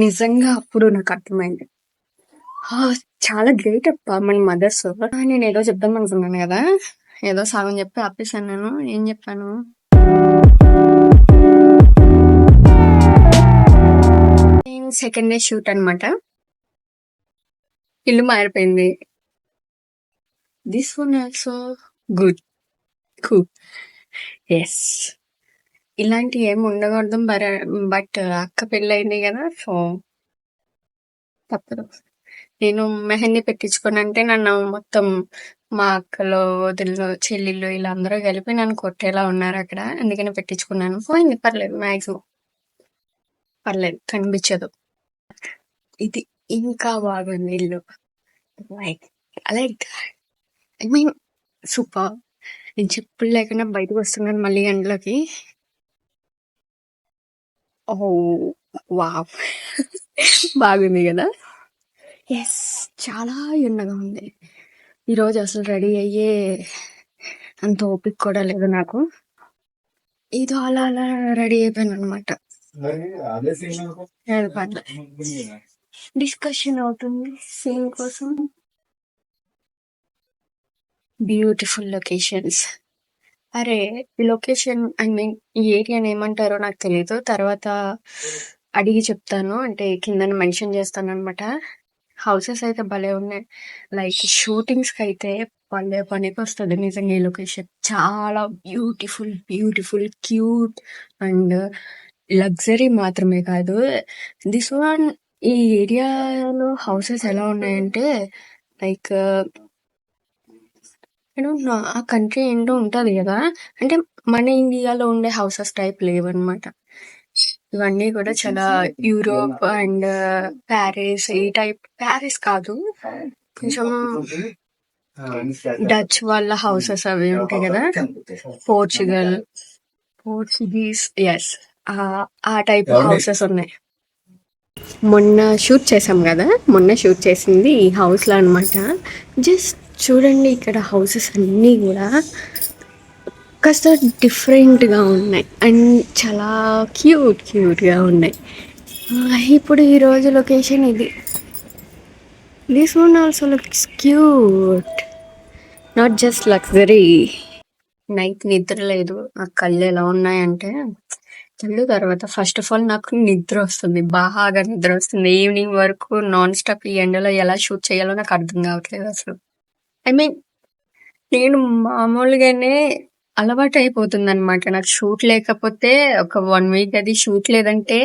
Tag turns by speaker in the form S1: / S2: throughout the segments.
S1: నిజంగా అప్పుడు నాకు అర్థమైంది. చాలా గ్రేట్ అబ్బా మన మదర్స్. నేను ఏదో చెప్దాం అనుకున్నాను కదా, ఏదో సగం చెప్పి ఆపేసాను. నేను ఏం చెప్పాను? సెకండ్ డే షూట్ అనమాట. ఇల్లు మారిపోయింది. This one also good cool. Yes, ఇలాంటి ఏం ఉండకూడదు. బట్ అక్క పెళ్ళయింది కదా, సో తప్పదు. నేను మెహందీ పెట్టించుకోనంటే నన్ను మొత్తం మా అక్కలు, వదినలు, చెల్లిళ్ళు ఇలా అందరూ కలిపి నన్ను కొట్టేలా ఉన్నారు అక్కడ. అందుకని పెట్టించుకున్నాను. పోయింది, పర్లేదు. మాక్సిమం పర్లేదు, కనిపించదు. ఇది ఇంకా బాగుంది ఇల్లు. Like like I mean super. నేను చెప్పులు లేకుండా బయటకు వస్తున్నాను మళ్ళీ ఎండలోకి. ఓ వావ్, బాగుంది కదా. ఎస్, చాలా ఎండగా ఉంది ఈరోజు. అసలు రెడీ అయ్యే అంత ఓపిక కూడా లేదు నాకు. ఇది అలా అలా రెడీ అయిపోయాను అనమాట. డిస్కషన్ అవుతుంది సీన్ కోసం. Beautiful locations. అరే, ఈ లొకేషన్ ఐ మీన్ ఈ ఏరియాని ఏమంటారో నాకు తెలియదు, తర్వాత అడిగి చెప్తాను. అంటే కింద మెన్షన్ చేస్తాను అనమాట. హౌసెస్ అయితే భలే ఉన్నాయి. లైక్ షూటింగ్స్ కి అయితే భలే పనికి వస్తుంది నిజంగా ఈ లొకేషన్. చాలా beautiful beautiful cute and luxury మాత్రమే కాదు. దిస్ వన్, ఈ ఏరియాలో హౌసెస్ ఎలా ఉన్నాయంటే లైక్ ఆ కంట్రీ ఏంటో ఉంటది కదా, అంటే మన ఇండియాలో ఉండే హౌసెస్ టైప్ లేవన్నమాట. ఇవన్నీ కూడా చాలా యూరోప్ అండ్ ప్యారిస్ ఈ టైప్. ప్యారిస్ కాదు, కొంచెం డచ్ వాళ్ళ హౌసెస్ అవి ఉంటాయి కదా, పోర్చుగీస్, ఎస్, ఆ టైప్ హౌసెస్ ఉన్నాయి. మొన్న షూట్ చేసాం కదా, మొన్న షూట్ చేసింది ఈ హౌస్ లో అనమాట. జస్ట్ చూడండి, ఇక్కడ హౌసెస్ అన్నీ కూడా కాస్త డిఫరెంట్గా ఉన్నాయి అండ్ చాలా క్యూట్గా ఉన్నాయి. ఇప్పుడు ఈరోజు లొకేషన్ ఇది. This one also looks cute, not just luxury. Night నిద్ర లేదు. నా కళ్ళు ఎలా ఉన్నాయంటే, కళ్ళు తర్వాత ఫస్ట్ ఆఫ్ ఆల్ నాకు నిద్ర వస్తుంది, బాగా నిద్ర వస్తుంది. ఈవినింగ్ వరకు నాన్ స్టాప్ ఈ ఎండలో ఎలా షూట్ చేయాలో నాకు అర్థం కావట్లేదు అసలు. ఐ మీన్ నేను మామూలుగానే అలవాటు అయిపోతుంది అనమాట నాకు. షూట్ లేకపోతే ఒక 1 వీక్ అది షూట్ లేదంటే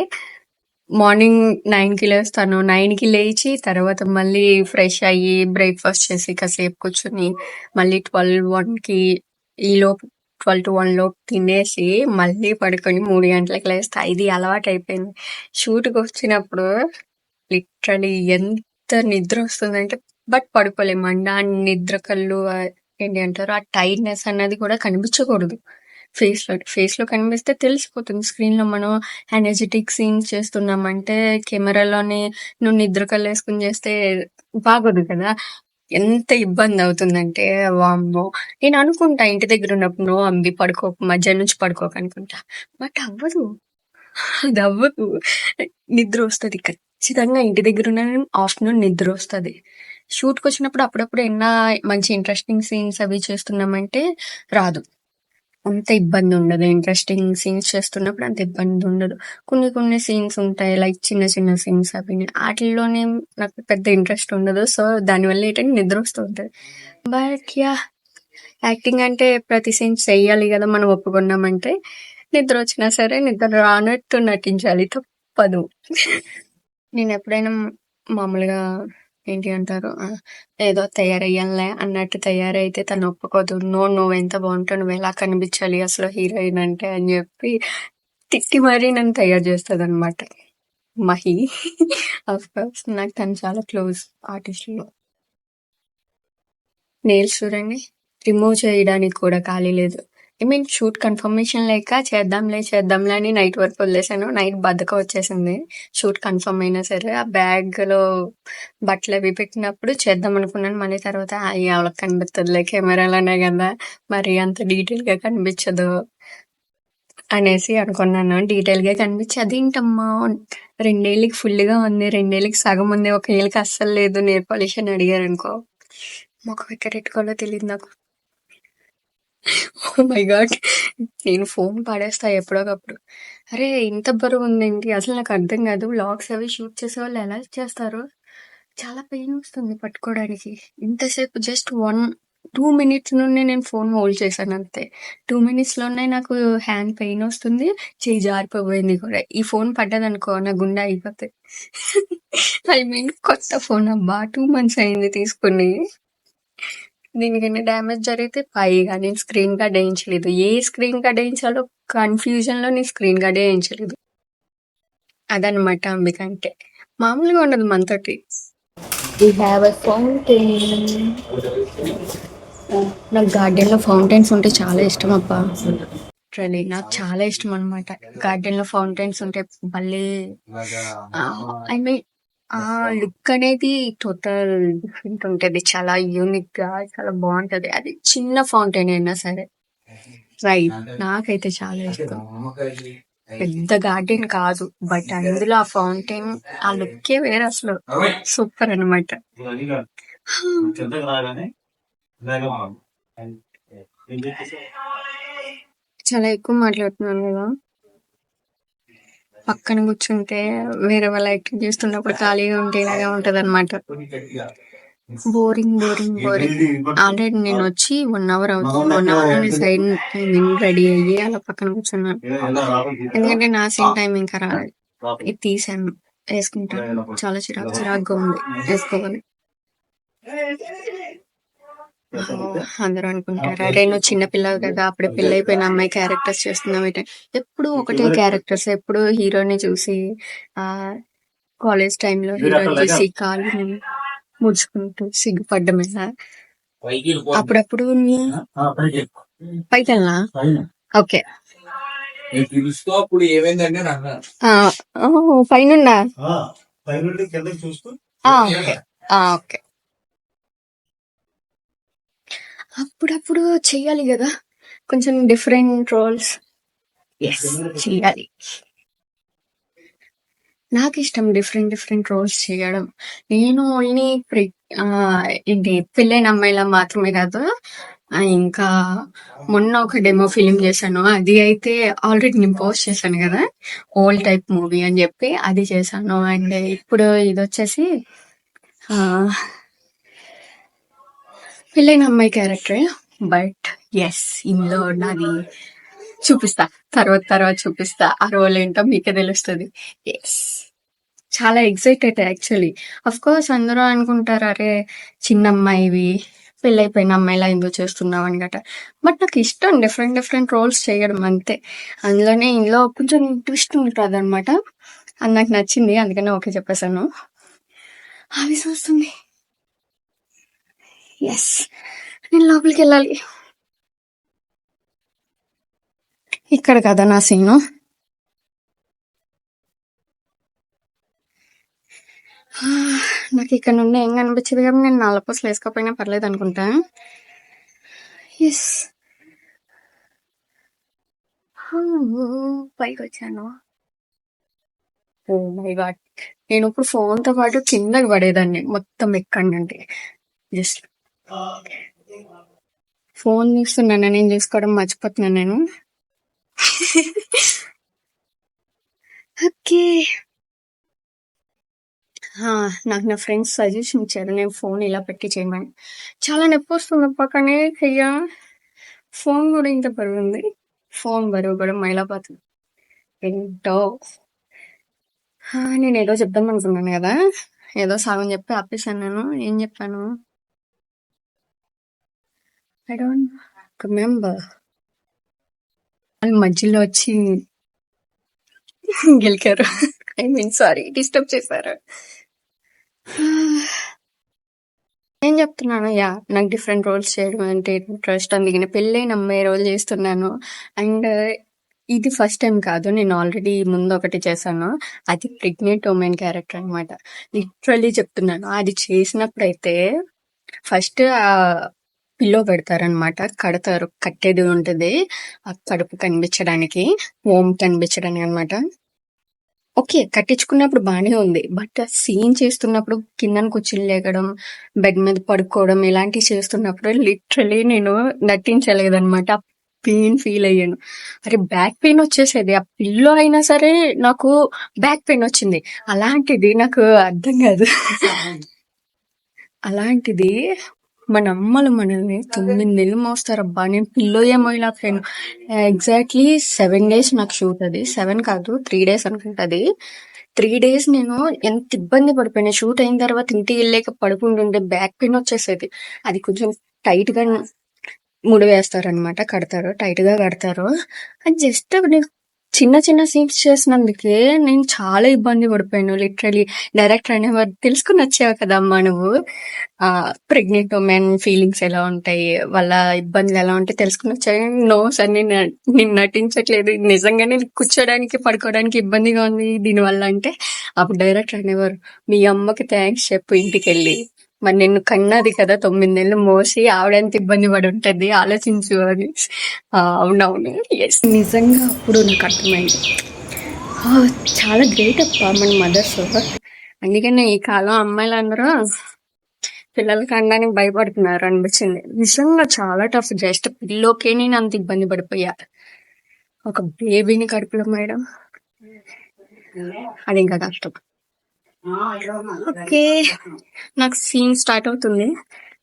S1: మార్నింగ్ 9కి లేస్తాను. 9కి లేచి తర్వాత మళ్ళీ ఫ్రెష్ అయ్యి బ్రేక్ఫాస్ట్ చేసి కాసేపు కూర్చుని మళ్ళీ 12-1కి ఈలోపు 12-1 లోపు తినేసి మళ్ళీ పడుకొని 3 గంటలకు లేస్తా. ఇది అలవాటు అయిపోయింది. షూట్కి వచ్చినప్పుడు లిటరలీ ఎంత నిద్ర వస్తుందంటే, బట్ పడుకోలేమండి. ఆ నిద్ర కళ్ళు ఏంటి అంటారు, ఆ టైర్డ్నెస్ అన్నది కూడా కనిపించకూడదు ఫేస్ లో కనిపిస్తే తెలిసిపోతుంది. స్క్రీన్ లో మనం ఎనర్జెటిక్ సీన్స్ చేస్తున్నామంటే కెమెరాలోనే నువ్వు నిద్ర కళ్ళు వేసుకుని చేస్తే బాగోదు కదా. ఎంత ఇబ్బంది అవుతుందంటే వామ్మో. నేను అనుకుంటా ఇంటి దగ్గర ఉన్నప్పుడు నో అంబి పడుకోకు, మధ్యాహ్నం నుంచి పడుకోక అనుకుంటా, బట్ అవ్వదు. అది అవ్వదు. నిద్ర వస్తుంది ఖచ్చితంగా. ఇంటి దగ్గర ఉన్న ఆఫ్టర్నూన్ నిద్ర వస్తుంది. షూట్కి వచ్చినప్పుడు అప్పుడప్పుడు ఎన్నా మంచి ఇంట్రెస్టింగ్ సీన్స్ అవి చేస్తున్నామంటే రాదు, అంత ఇబ్బంది ఉండదు. ఇంట్రెస్టింగ్ సీన్స్ చేస్తున్నప్పుడు అంత ఇబ్బంది ఉండదు. కొన్ని సీన్స్ ఉంటాయి లైక్ చిన్న సీన్స్, అవి వాటిల్లోనే నాకు పెద్ద ఇంట్రెస్ట్ ఉండదు. సో దానివల్ల ఏంటంటే నిద్ర వస్తూ ఉంటుంది. బట్ యా, యాక్టింగ్ అంటే ప్రతి సీన్ చెయ్యాలి కదా మనం ఒప్పుకున్నామంటే. నిద్ర వచ్చినా సరే నిద్ర రానట్టు నటించాలి, తప్పదు. నేను ఎప్పుడైనా మామూలుగా ఏంటి అంటారు, ఏదో తయారయ్యానులే అన్నట్టు తయారైతే తను ఒప్పుకోదు. నువ్వెంత బాగుంటావు, నువ్వు ఎలా కనిపించాలి అసలు హీరోయిన్ అంటే అని చెప్పి తిట్టి మరీ నన్ను తయారు చేస్తుంది అనమాట మహి. ఆఫ్ కోర్స్ నాకు తను చాలా క్లోజ్ ఆర్టిస్ట్లో. నెయిల్స్ చూడండి, రిమూవ్ చేయడానికి కూడా ఖాళీ లేదు. ఐ మీన్ షూట్ కన్ఫర్మేషన్ లేక చేద్దాంలే అని నైట్ వరకు వదిలేసాను. నైట్ బద్ధకం వచ్చేసింది. షూట్ కన్ఫర్మ్ అయినా సరే ఆ బ్యాగ్లో బట్టలు అవి పెట్టినప్పుడు చేద్దాం అనుకున్నాను. మళ్ళీ తర్వాత ఎవరికి కనిపిస్తుందిలే, కెమెరాలోనే కదా, మరి అంత డీటెయిల్గా కనిపించదు. అనేసి అనుకున్నాను. డీటెయిల్‌గా కనిపించి అదేంటమ్మా 2 ఏళ్ళకి ఫుల్‌గా ఉంది. 2 ఏళ్ళకి సగం ఉంది. ఒక ఏళ్ళకి అస్సలు లేదు నెయిల్ పాలిష్ అని అడిగారనుకో, మొఖం ఎక్కడ ఎట్టుకోవాలో తెలీదు నాకు. Oh my God! నేను ఫోన్ పడేస్తా ఎప్పుడోకప్పుడు. అరే! ఇంత బరువుందేంటి? అసలు నాకు అర్థం కాదు. వ్లాగ్స్ అవి షూట్ చేసేవాళ్ళు ఎలా చేస్తారో? చాలా పెయినొస్తుంది పట్టుకోవడానికి. ఇంతసేపు జస్ట్ 2 మినిట్స్ నుండి నేను ఫోన్ హోల్డ్ చేశానంతే. 2 మినిట్స్‌లోనే నాకు హ్యాండ్ పెయినొస్తుంది. చెయ్యి జారిపోబోయింది కూడా. ఈ ఫోన్ పడ్డదనుకో నా గుండె ఆగిపోద్ది. ఐ మీన్ కొత్త ఫోన్ అబ్బా! 2 మంత్స్ అయింది తీసుకొని. దీనికెన్ని డ్యామేజ్ జరిగితే పైగా నేను స్క్రీన్ గార్డ్ ఏయించలేదు. ఏ స్క్రీన్ గార్డ్ ఏయించాలో కన్‌ఫ్యూజన్‌లో నేను స్క్రీన్ గార్డే ఏయించలేదు. అదనమాట అంబిక అంటే. మామూలుగా ఉండదు మనతోటి. We have a fountain. నాకు గార్డెన్‌లో ఫౌంటైన్స్ ఉంటే చాలా ఇష్టం అబ్బా! లిటరల్లీ నాకు చాలా ఇష్టం అనమాట. గార్డెన్‌లో ఫౌంటైన్స్ ఉంటే భలే ఐ మీన్ ఆ లుక్ అనేది టోటల్ డిఫరెంట్ ఉంటది. చాలా యూనిక్‌గా చాలా బావుంటది. అది చిన్న ఫౌంటైన్ అయినా సరే. రైట్. నాకైతే చాలా ఇష్టం. పెద్ద గార్డెన్ కాదు. బట్ అందులో ఆ ఫౌంటైన్ ఆ లుక్కే వేరే అసలు. సూపర్ అనమాట. చాలా ఎక్కువ మాట్లాడుతున్నాను కదా! పక్కన కూర్చుంటే వేరే వాళ్ళ యాక్టింగ్ చేస్తున్నప్పుడు ఖాళీగా ఉంటే ఇలాగే ఉంటదనమాట. బోరింగ్. ఆల్రెడీ నేను వచ్చి 1 అవర్ అవుతుంది. 1 అవర్ నుండి సైడ్ రెడీ అయ్యి అలా పక్కన కూర్చున్నాను. ఎందుకంటే నా సేమ్ టైం ఇంకా రాలేదు. ఇది తీసాను. వేసుకుంటాను. చాలా చిరాకుగా ఉంది. వేసుకోవాలి. అందరూ అనుకుంటారు అరే నువ్వు చిన్నపిల్లవు కదా అప్పుడే పెళ్ళైపోయిన అమ్మాయి క్యారెక్టర్స్ చేస్తున్నావు ఏంటి? ఎప్పుడు ఒకటే క్యారెక్టర్స్. ఎప్పుడు హీరోని చూసి కాలేజ్ టైంలో హీరోని చూసి కాలు ముడుచుకుంటూ సిగ్గుపడ్డమేనా? అప్పుడప్పుడు పైకి వెళ్ళనా? ఓకే పైనుండా? ఓకే అప్పుడప్పుడు చెయ్యాలి కదా కొంచెం డిఫరెంట్ రోల్స్. ఎస్ చెయ్యాలి. నాకు ఇష్టం డిఫరెంట్ రోల్స్ చేయడం. నేను ఓన్లీ ఇది పెళ్ళైన అమ్మాయిలా మాత్రమే కాదు. ఇంకా మొన్న ఒక డెమో ఫిలిం చేశాను. అది అయితే ఆల్రెడీ నేను పోస్ట్ చేశాను కదా, ఓల్డ్ టైప్ మూవీ అని చెప్పి అది చేశాను. అండ్ ఇప్పుడు ఇది వచ్చేసి పెళ్ళైన అమ్మాయి క్యారెక్టర్. బట్ ఎస్ ఇందులో నాది చూపిస్తా తర్వాత చూపిస్తా. ఆ రోల్ ఏంటో మీకే తెలుస్తుంది. ఎస్ చాలా ఎక్సైటెడ్ యాక్చువల్లీ. అఫ్ కోర్స్ అందరూ అనుకుంటారు అరే చిన్న అమ్మాయివి పెళ్ళైపోయిన అమ్మాయిలా ఎందుకు చేస్తున్నావు అని గట. బట్ నాకు ఇష్టం డిఫరెంట్ రోల్స్ చేయడం అంతే. అందులోనే ఇందులో కొంచెం ట్విస్ట్ ఉంటుంది అనమాట. అది నాకు నచ్చింది, అందుకనే ఓకే చెప్పేశాను. అవి చూస్తుంది. ఎస్ నేను లోపలికి వెళ్ళాలి. ఇక్కడ కదా నా సీను. నాకు ఇక్కడ నుండి ఏం కనిపించింది కానీ నేను నల్లపూసలు వేసుకోకపోయినా పర్లేదు అనుకుంటా. ఎస్ పైకి వచ్చాను. ఓ మై గాడ్, నేను ఇప్పుడు ఫోన్తో పాటు కిందకి పడేదాన్ని మొత్తం ఎక్కండి. జస్ట్ ఫోన్ చూస్తున్నాను, నేను చూసుకోవడం మర్చిపోతున్నాను నేను. ఓకే నాకు నా ఫ్రెండ్స్ సజెషన్ ఇచ్చారు నేను ఫోన్ ఇలా పెట్టి చేయమని. చాలా నొప్పి వస్తుంది పక్కనే అయ్యా. ఫోన్ కూడా ఇంత బరువు ఉంది. ఫోన్ బరువు కూడా మైలాపోతుంది ఏంటో. నేను ఏదో చెప్దాం అనుకున్నాను కదా, ఏదో సగం చెప్పి ఆపేసాను. నేను ఏం చెప్పాను ఐ డోంట్ రిమెంబర్. మధ్యలో వచ్చి గెలికారు. ఐ మీన్ సారీ డిస్టర్బ్ చేశారు. ఏం చెప్తున్నాను, యా నాకు డిఫరెంట్ రోల్స్ చేయడం అంటే ఇంట్రెస్ట్. అందుకని పెళ్ళైన అమ్మాయి రోల్ చేస్తున్నాను. అండ్ ఇది ఫస్ట్ టైం కాదు, నేను ఆల్రెడీ ముందు ఒకటి చేశాను. అది ప్రెగ్నెంట్ ఉమెన్ క్యారెక్టర్ అనమాట. లిటరల్లీ చెప్తున్నాను, అది చేసినప్పుడైతే ఫస్ట్ పిల్లో పెడతారనమాట. కడతారు. కట్టేది ఉంటది. ఆ కడుపు కనిపించడానికి, ఓం కనిపించడానికి అనమాట. ఓకే. కట్టించుకున్నప్పుడు బానే ఉంది. బట్ సీన్ చేస్తున్నప్పుడు కిందన కూర్చొని లేగడం, బెడ్ మీద పడుకోవడం ఇలాంటివి చేస్తున్నప్పుడు లిటరల్లీ నేను నటించలేదనమాట. పెయిన్ ఫీల్ అయ్యాను. అరే! బ్యాక్ పెయిన్ వచ్చేసేది. ఆ పిల్లో అయినా సరే నాకు బ్యాక్ పెయిన్ వచ్చింది. అలాంటిది నాకు అర్థం కాదు. అలాంటిది మన అమ్మలు మనల్ని 9 నెలలు మోస్తారబ్బా! నేను పిల్లో ఏం మోయలేకపోయాను. ఎగ్జాక్ట్‌లీ 7 డేస్ నాకు షూట్ అది. 7 కాదు 3 డేస్ అనుకుంటా అది. 3 డేస్ నేను ఎంత ఇబ్బంది పడిపోయాను. షూట్ అయిన తర్వాత ఇంటికెళ్ళాక పడుకుంటుంటే బ్యాక్ పెయిన్ వచ్చేసేది. అది కొంచెం టైట్‌గా ముడివేస్తారనమాట. కడతారు. టైట్‌గా కడతారు. అది జస్ట్ నేను చిన్న చిన్న సీన్స్ చేసినందుకే నేను చాలా ఇబ్బంది పడిపోయాను. లిటరల్లీ డైరెక్టర్ అనేవారు, "తెలుసుకొని వచ్చావు కదమ్మా నువ్వు. ప్రెగ్నెంట్ ఉమెన్ ఫీలింగ్స్ ఎలా ఉంటాయి, వాళ్ళ ఇబ్బందులు ఎలా ఉంటాయి తెలుసుకొని వచ్చావు." నో సార్, నేను నటించట్లేదు. నిజంగానే కూర్చోడానికి, పడుకోవడానికి ఇబ్బందిగా ఉంది దీనివల్ల అంటే, అప్పుడు డైరెక్టర్ అనేవారు, "మీ అమ్మకి థ్యాంక్స్ చెప్పు ఇంటికెళ్ళి. మరి నిన్ను కన్నది కదా 9 నెలలు మోసి, ఆవిడెంత ఇబ్బంది పడి ఉంటది ఆలోచించు" అని. అవునవును. ఎస్. నిజంగా అప్పుడు నాకు అర్థమైంది. చాలా గ్రేట్ అప్ప మన మదర్స్. అందుకనే ఈ కాలం అమ్మాయిలందరూ పిల్లలు కనడానికి భయపడుతున్నారు అనిపించింది. నిజంగా చాలా టఫ్. జస్ట్ పిల్లోకే నేను అంత ఇబ్బంది పడిపోయా. ఒక బేబీని కడుపులో మేయడం అది ఇంకా కష్టం. ఓకే, నాకు సీన్ స్టార్ట్ అవుతుంది.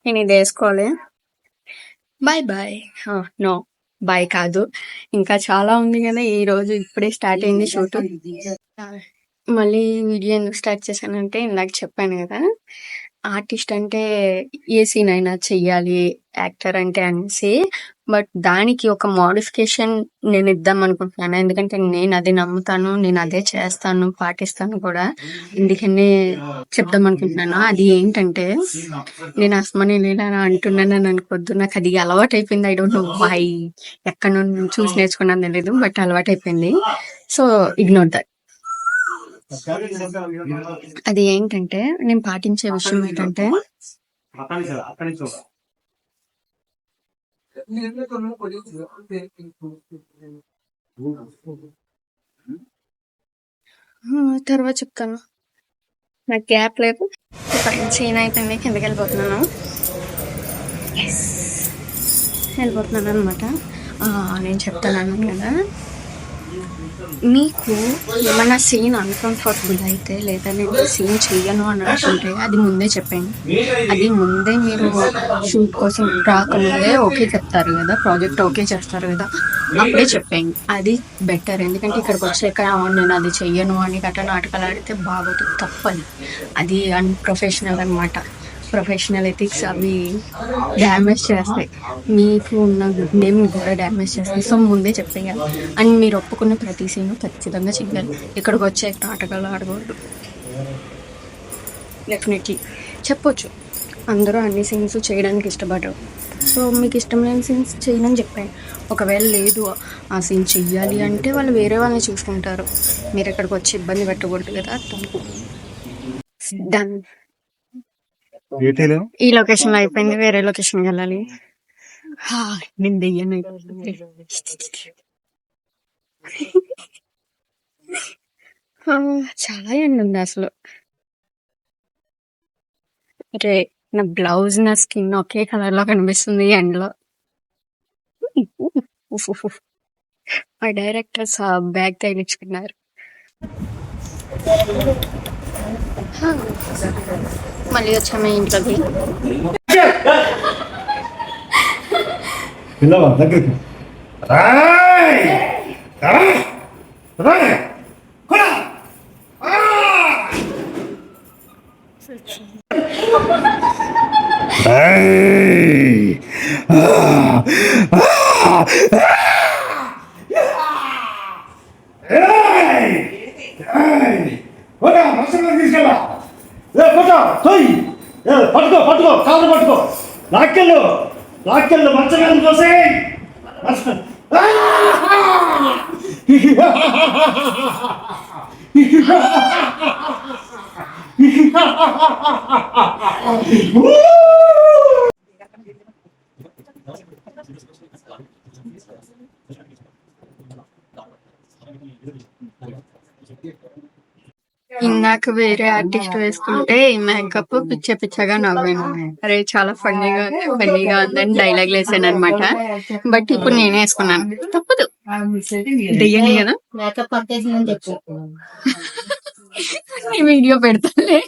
S1: నేను ఇది వేసుకోవాలి. Bye bye. నో బాయ్ కాదు, ఇంకా చాలా ఉంది కదా. ఈ రోజు ఇప్పుడే స్టార్ట్ అయింది షూట్. మళ్ళీ వీడియో ఎందుకు స్టార్ట్ చేశానంటే, ఇందాక చెప్పాను కదా, ఆర్టిస్ట్ అంటే ఏ సీన్ అయినా చెయ్యాలి, యాక్టర్ అంటే అనేసి. బట్ దానికి ఒక మోడిఫికేషన్ నేను ఇద్దాం అనుకుంటున్నాను. ఎందుకంటే నేను అది నమ్ముతాను, నేను అదే చేస్తాను, పాటిస్తాను కూడా. అందుకనే చెప్దాం అనుకుంటున్నాను. అది ఏంటంటే, నేను అస్మని ఇలా అంటున్నానని అనుకోవద్దు. నాకు అది అలవాటు అయిపోయింది. I don't know why. ఎక్కడ నుండి చూసి నేర్చుకున్నాను తెలియదు, బట్ అలవాటు అయిపోయింది. So ignore that. అది ఏంటంటే, నేను పాటించే విషయం ఏంటంటే, తర్వాత చెప్తాను. నాకు గ్యాప్ లేదు. సీన్ అయిపోయింది, కిందకి వెళ్ళిపోతున్నాను. వెళ్ళిపోతున్నాను అనమాట. నేను చెప్తాను కదా, మీకు ఏమైనా సీన్ అన్కంఫర్టబుల్ అయితే, లేదా నేను సీన్ చెయ్యను అని అనుకుంటే అది ముందే చెప్పండి. అది ముందే మీరు షూట్ కోసం రాకముందే ఓకే చెప్తారు కదా, ప్రాజెక్ట్ ఓకే చేస్తారు కదా, అప్పుడే చెప్పండి. అది బెటర్. ఎందుకంటే ఇక్కడికి వచ్చాక నేను అది చెయ్యను అని గట్రా నాటకాలు ఆడితే బాగోదు, తప్పని. అది అన్ప్రొఫెషనల్ అనమాట. ప్రొఫెషనల్ ఎథిక్స్ అవి డ్యామేజ్ చేస్తాయి. మీకు ఉన్న గుడ్ నేమ్ కూడా డ్యామేజ్ చేస్తాయి. సో ముందే చెప్పేయాలి. అండ్ మీరు ఒప్పుకున్న ప్రతి సీను ఖచ్చితంగా చెయ్యాలి. ఇక్కడికి వచ్చే నాటకాలు ఆడకూడదు. డెఫినెట్లీ చెప్పొచ్చు, అందరూ అన్ని సీన్స్ చేయడానికి ఇష్టపడరు. సో మీకు ఇష్టం లేని సీన్స్ చేయనని చెప్పాను. ఒకవేళ లేదు ఆ సీన్ చెయ్యాలి అంటే వాళ్ళు వేరే వాళ్ళని చూసుకుంటారు. మీరు ఇక్కడికి వచ్చి ఇబ్బంది పెట్టకూడదు కదా. డన్. ఈ లొకేషన్ లో అయిపోయింది, వేరే లొకేషన్ వెళ్ళాలి. నేను దెయ్యాను. చాలా ఎండ ఉంది అసలు. అరే, నా బ్లౌజ్ నా స్కిన్ ఒకే కలర్ లో కనిపిస్తుంది ఈ ఎండలో. మా డైరెక్టర్స్ బ్యాగ్ తగిలించుకున్నారు. మళ్ళీ వచ్చాము ఇంట్లోకి.
S2: పట్టుకో పట్టుకో కాదు పట్టుకో, లాక్కెళ్ళు లాక్కెళ్ళు, మంచం చూసే
S1: ఇందాక వేరే ఆర్టిస్ట్ వేసుకుంటే ఈ మేకప్ పిచ్చ పిచ్చగా నవ్వాను. అరే చాలా ఫన్నీగా ఉందని డైలాగ్ వేసాను అనమాట. బట్ ఇప్పుడు నేనే వేసుకున్నాను, తప్పదు, దెయ్యం కదా.
S3: మేకప్ పట్టేసిందని చెప్పు.
S1: నీ వీడియో పెడతాలే.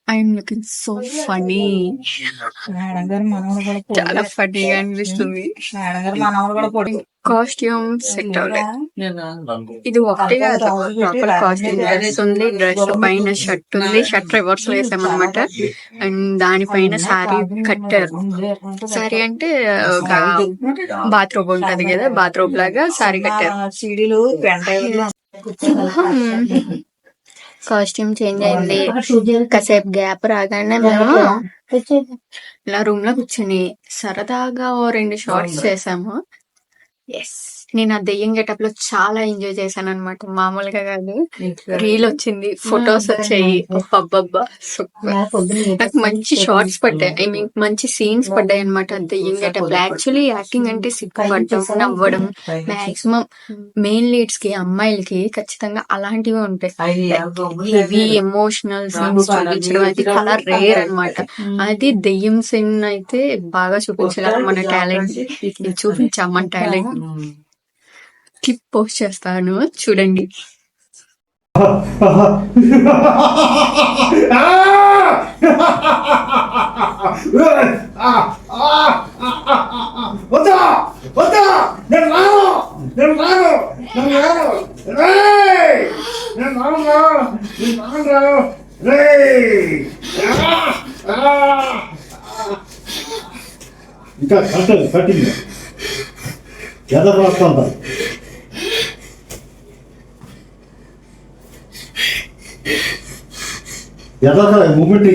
S1: I'm looking so funny.
S3: Madam గారు మనవడు కూడా
S1: చాలా ఫన్నీగా అనిపిస్తుంది.
S3: మేడం గారు మనవడు కూడా పొడి
S1: కాస్ట్యూమ్ సెట్ ఇది ఒకటే కాదు, ప్రాపర్ కాస్ట్యూమ్ డ్రెస్ ఉంది, డ్రెస్ పైన షర్ట్ ఉంది, షర్ట్ రివర్స్ లో వేసామన్నమాట. అండ్ దానిపైన శారీ కట్టారు. శారీ అంటే ఒక బాత్రూమ్ ఉంటది కదా, బాత్రూమ్ లాగా శారీ కట్టారు.
S3: సీడీలు
S1: కాస్ట్యూమ్ చేంజ్ అయింది. కాసేపు గ్యాప్ రాగానే మేము ఇలా రూమ్ లో కూర్చొని సరదాగా 2 షార్ట్స్ చేసాము. ఎస్, నేను ఆ దెయ్యం గెటప్ లో చాలా ఎంజాయ్ చేశాను అనమాట, మామూలుగా కాదు. రీల్ వచ్చింది, ఫొటోస్ వచ్చాయి, అబ్బబ్బా సూపర్. నాకు మంచి షార్ట్స్ పడ్డాయి, ఐ మీన్ మంచి సీన్స్ పడ్డాయి అనమాట దెయ్యం గెటప్. యాక్చువల్లీ యాక్టింగ్ అంటే సిగ్గుపడడం, నవ్వడం, మాక్సిమం మెయిన్ లీడ్స్ కి, అమ్మాయిలకి ఖచ్చితంగా అలాంటివి ఉంటాయి. హెవీ ఎమోషనల్ సీన్స్ చూపించడం అది చాలా రేర్ అనమాట. అది దెయ్యం సీన్ అయితే బాగా చూపించగలం మన టాలెంట్. చూపించాం మన టాలెంట్. క్లిప్ పోస్ట్ చేస్తాను, చూడండి.
S2: వద్దా వద్దా, నేను రాను, నేను రాను, నేను రాను, రేయ్ నేను రానురా, నేను రానురా, రేయ్ ఇంకా కట్టింది ఎదరు రాస్తా. ఎదర మూమెంట్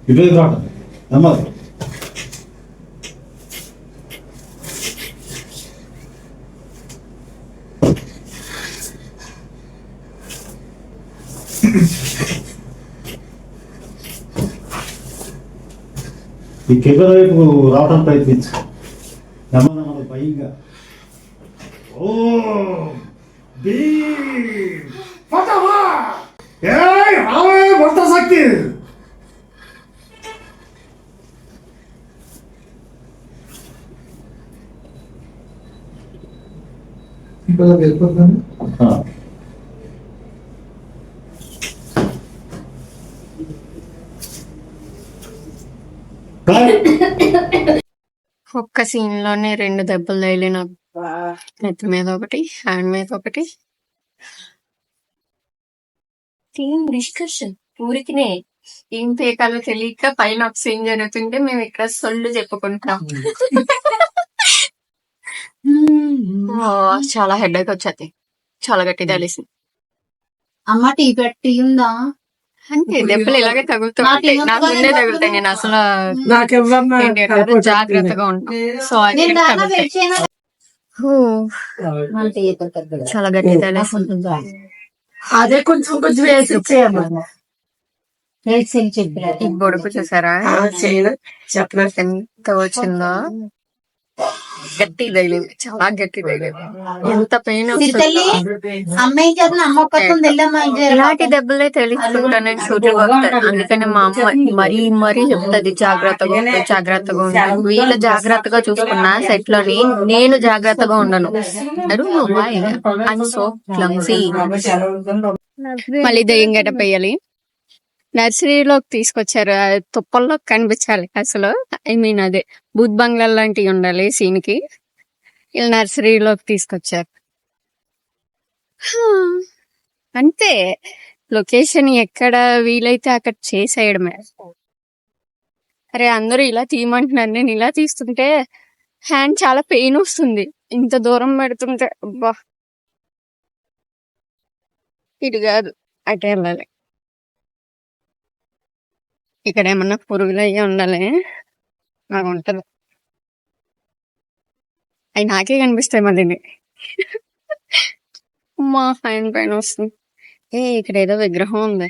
S2: ఇటు రావటం నమ్మదు. ఈ కెమెరా వైపు రావడం ప్రయత్నించు, నెమ్మది భయంగా. ఓ భర్త శక్తి
S1: ఒక్క సీన్ లోనే 2 దెబ్బలు తగిలి నాకు. నెత్తి మీద ఒకటి, హ్యాండ్ మీద ఒకటి. టీమ్ డిస్కషన్ ఊరికినే ఏం పేకాలో తెలియక పైన ఒక సీన్ జరుగుతుంటే మేము ఇక్కడ సొల్లు చెప్పుకుంటాం. చాలా హెడేక్ వచ్చేది, చాలా గట్టి తగిలేసింది.
S3: అమ్మ టీ పెట్టి ఉందా
S1: అంటే దెబ్బలు ఇలాగే తగులుతాయి, నాకు ముందే తగులుతాయి. నేను అసలు జాగ్రత్తగా ఉంటాను. సో చాలా గట్టి తగిలేసింది.
S3: అదే కొంచెం కొంచెం వేసి ఇచ్చేయమ్మా.
S1: ఈ బొడుపు చూసారా ఎంత వచ్చిందో, గట్టి తగిలింది, చాలా గట్టి తగిలింది. ఎంత పెయిన్.
S3: అమ్మాయి చేత అమ్మ పడుతుంది.
S1: ఇలాంటి దెబ్బలే తెలుసుకుంటాను షూట్లు వస్తాను. అందుకని మా అమ్మ మరీ చెప్తుంది జాగ్రత్తగా ఉండు, జాగ్రత్తగా ఉండు. వీళ్ళు జాగ్రత్తగా చూసుకున్నా సెట్ లోని, నేను జాగ్రత్తగా ఉండను. So clumsy. మళ్ళీ దెయ్యం గెటప్ వేయాలి. నర్సరీలోకి తీసుకొచ్చారు, తుప్పల్లో కనిపించాలి అసలు. ఐ మీన్ అదే బూత్ బంగ్లా లాంటివి ఉండాలి సీన్ కి. వీళ్ళు నర్సరీలోకి తీసుకొచ్చారు. అంతే, లొకేషన్ ఎక్కడ వీలైతే అక్కడ చేసేయడమే. అరే అందరూ ఇలా తీయమంటున్నారు, నేను ఇలా తీస్తుంటే హ్యాండ్ చాలా పెయిన్ వస్తుంది. ఇంత దూరం పెడుతుంటే అబ్బా, ఇటు కాదు అటే వెళ్ళాలి. ఇక్కడ ఏమన్నా పురుగులు అయ్యే ఉండాలి, నాకు ఉంటది. అవి నాకే కనిపిస్తాయి మళ్ళీ. మా హ్యాండ్ పైన వస్తుంది. ఇక్కడ ఏదో విగ్రహం ఉంది.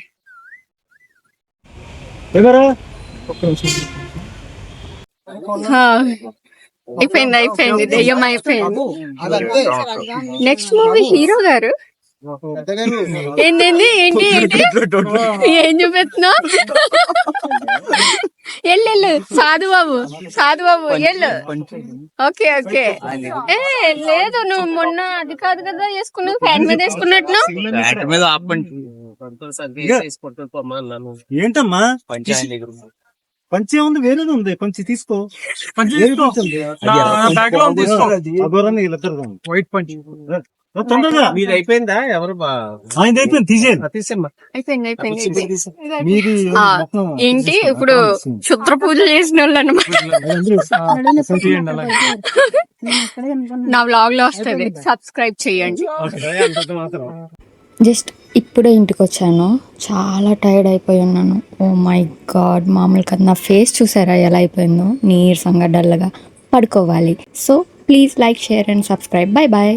S1: అయిపోయింది దెయ్యం అయిపోయింది. నెక్స్ట్ మూవీ హీరో గారు ఏంటి ఏం చూపిస్తున్నావు? ఎల్లు సాధుబాబు ఎల్లు. ఓకే ఏ లేదు, నువ్వు మొన్న అది కాదు కదా వేసుకున్నావు, ఫ్యాన్ మీద వేసుకున్నట్లు.
S2: ఏంటమ్మా పంచి ఉంది, వేరేది ఉంది, పంచి తీసుకో. వైట్ పంచి తొందరగా
S4: మీది అయిపోయిందా? ఎవరు
S2: ఆయన అయిపోయింది, తీసేయండి.
S4: తీసేమ్మా.
S1: అయిపోయింది.
S2: మీది
S1: ఏంటి ఇప్పుడు క్షుద్ర పూజ చేసిన వాళ్ళు అనమాట. నా వ్లాగ్ లో వస్తుంది, సబ్స్క్రైబ్ చేయండి.
S5: జస్ట్ ఇప్పుడే ఇంటికి వచ్చాను, చాలా టైర్డ్ అయిపోయి ఉన్నాను. ఓ మై గాడ్, మామూలు కదా, నా ఫేస్ చూసారా ఎలా అయిపోయిందో, నీరసంగా డల్గా. పడుకోవాలి. So please like, share and subscribe. Bye bye.